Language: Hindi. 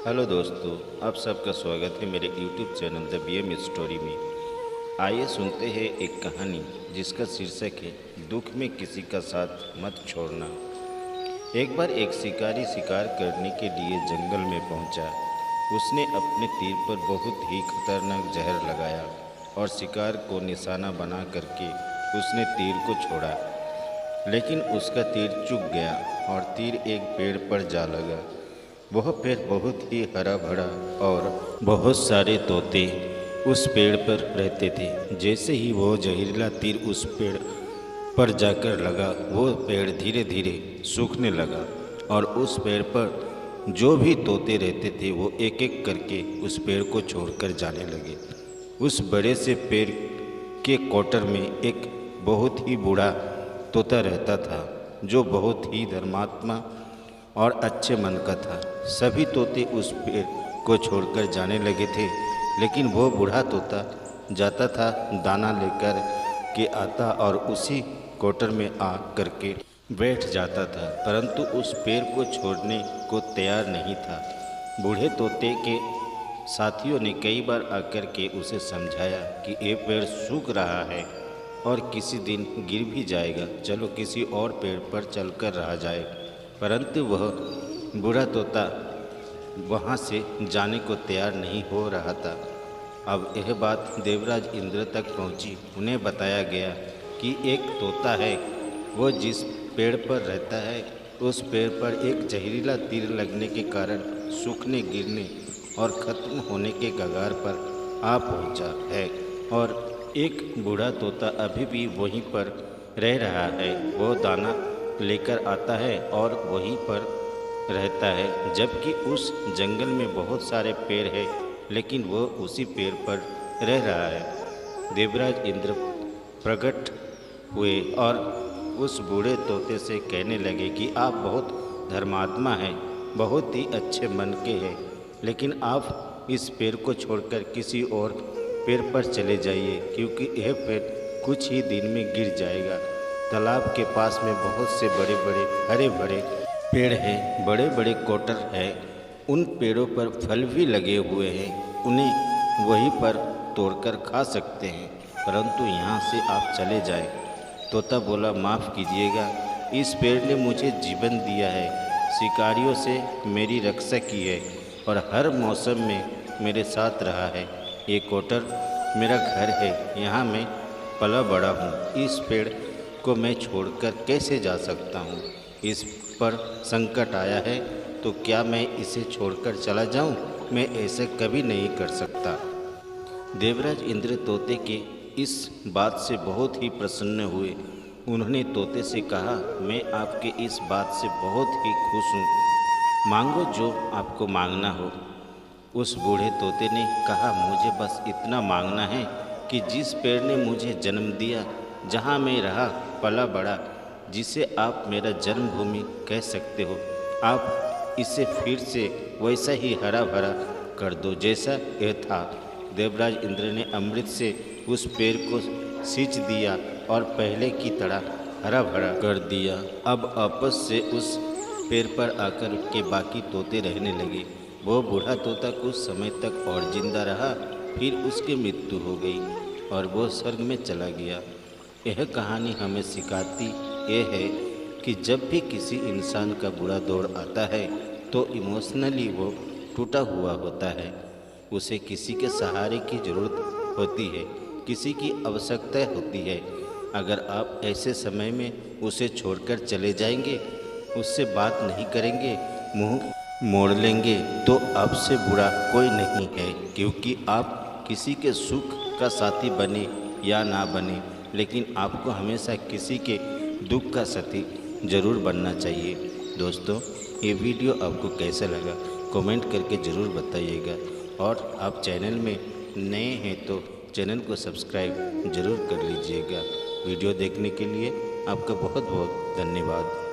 हेलो दोस्तों, आप सबका स्वागत है मेरे YouTube channel the BM story में। आइए सुनते हैं एक कहानी जिसका शीर्षक है दुख में किसी का साथ मत छोड़ना। एक बार एक शिकारी शिकार करने के लिए जंगल में पहुंचा। उसने अपने तीर पर बहुत ही खतरनाक जहर लगाया और शिकार को निशाना बना करके उसने तीर को छोड़ा। लेकिन उसका तीर चूक गया और तीर एक पेड़ पर जा लगा। वह पेड़ बहुत ही हरा भरा और बहुत सारे तोते उस पेड़ पर रहते थे। जैसे ही वो जहरीला तीर उस पेड़ पर जाकर लगा, वो पेड़ धीरे धीरे सूखने लगा और उस पेड़ पर जो भी तोते रहते थे वो एक एक करके उस पेड़ को छोड़कर जाने लगे। उस बड़े से पेड़ के क्वार्टर में एक बहुत ही बूढ़ा तोता रहता था जो बहुत ही धर्मात्मा और अच्छे मन का था। सभी तोते उस पेड़ को छोड़कर जाने लगे थे, लेकिन वो बूढ़ा तोता जाता था, दाना लेकर के आता और उसी क्वार्टर में आ करके बैठ जाता था, परंतु उस पेड़ को छोड़ने को तैयार नहीं था। बूढ़े तोते के साथियों ने कई बार आकर के उसे समझाया कि ये पेड़ सूख रहा है और किसी दिन गिर भी जाएगा, चलो किसी और पेड़ पर चलकर रहा जाए। परंतु वह बूढ़ा तोता वहाँ से जाने को तैयार नहीं हो रहा था। अब यह बात देवराज इंद्र तक पहुँची। उन्हें बताया गया कि एक तोता है, वो जिस पेड़ पर रहता है उस पेड़ पर एक जहरीला तीर लगने के कारण सूखने, गिरने और ख़त्म होने के कगार पर आ पहुँचा है और एक बूढ़ा तोता अभी भी वहीं पर रह रहा है। वो दाना लेकर आता है और वहीं पर रहता है, जबकि उस जंगल में बहुत सारे पेड़ हैं, लेकिन वो उसी पेड़ पर रह रहा है। देवराज इंद्र प्रकट हुए और उस बूढ़े तोते से कहने लगे कि आप बहुत धर्मात्मा हैं, बहुत ही अच्छे मन के हैं, लेकिन आप इस पेड़ को छोड़कर किसी और पेड़ पर चले जाइए, क्योंकि यह पेड़ कुछ ही दिन में गिर जाएगा। तालाब के पास में बहुत से बड़े बड़े हरे भरे पेड़ हैं, बड़े बड़े क्वार्टर हैं, उन पेड़ों पर फल भी लगे हुए हैं, उन्हें वहीं पर तोड़कर खा सकते हैं, परंतु यहाँ से आप चले जाएं। तोता बोला, माफ़ कीजिएगा, इस पेड़ ने मुझे जीवन दिया है, शिकारियों से मेरी रक्षा की है और हर मौसम में मेरे साथ रहा है। ये क्वार्टर मेरा घर है, यहाँ मैं पला बड़ा हूँ। इस पेड़ को मैं छोड़कर कैसे जा सकता हूँ? इस पर संकट आया है तो क्या मैं इसे छोड़कर चला जाऊँ? मैं ऐसे कभी नहीं कर सकता। देवराज इंद्र तोते के इस बात से बहुत ही प्रसन्न हुए। उन्होंने तोते से कहा, मैं आपके इस बात से बहुत ही खुश हूँ, मांगो जो आपको मांगना हो। उस बूढ़े तोते ने कहा, मुझे बस इतना मांगना है कि जिस पेड़ ने मुझे जन्म दिया, जहाँ मैं रहा पला बड़ा, जिसे आप मेरा जन्मभूमि कह सकते हो, आप इसे फिर से वैसा ही हरा भरा कर दो जैसा यह था। देवराज इंद्र ने अमृत से उस पेड़ को सींच दिया और पहले की तरह हरा भरा कर दिया। अब आपस से उस पेड़ पर आकर के बाकी तोते रहने लगे। वो बूढ़ा तोता कुछ समय तक और जिंदा रहा, फिर उसकी मृत्यु हो गई और वो स्वर्ग में चला गया। यह कहानी हमें सिखाती ये है कि जब भी किसी इंसान का बुरा दौर आता है तो इमोशनली वो टूटा हुआ होता है, उसे किसी के सहारे की ज़रूरत होती है, किसी की आवश्यकता होती है। अगर आप ऐसे समय में उसे छोड़कर चले जाएंगे, उससे बात नहीं करेंगे, मुंह मोड़ लेंगे, तो आपसे बुरा कोई नहीं है, क्योंकि आप किसी के सुख का साथी बने या ना बने, लेकिन आपको हमेशा किसी के दुख का साथी ज़रूर बनना चाहिए। दोस्तों, ये वीडियो आपको कैसा लगा कमेंट करके ज़रूर बताइएगा और आप चैनल में नए हैं तो चैनल को सब्सक्राइब ज़रूर कर लीजिएगा। वीडियो देखने के लिए आपका बहुत बहुत धन्यवाद।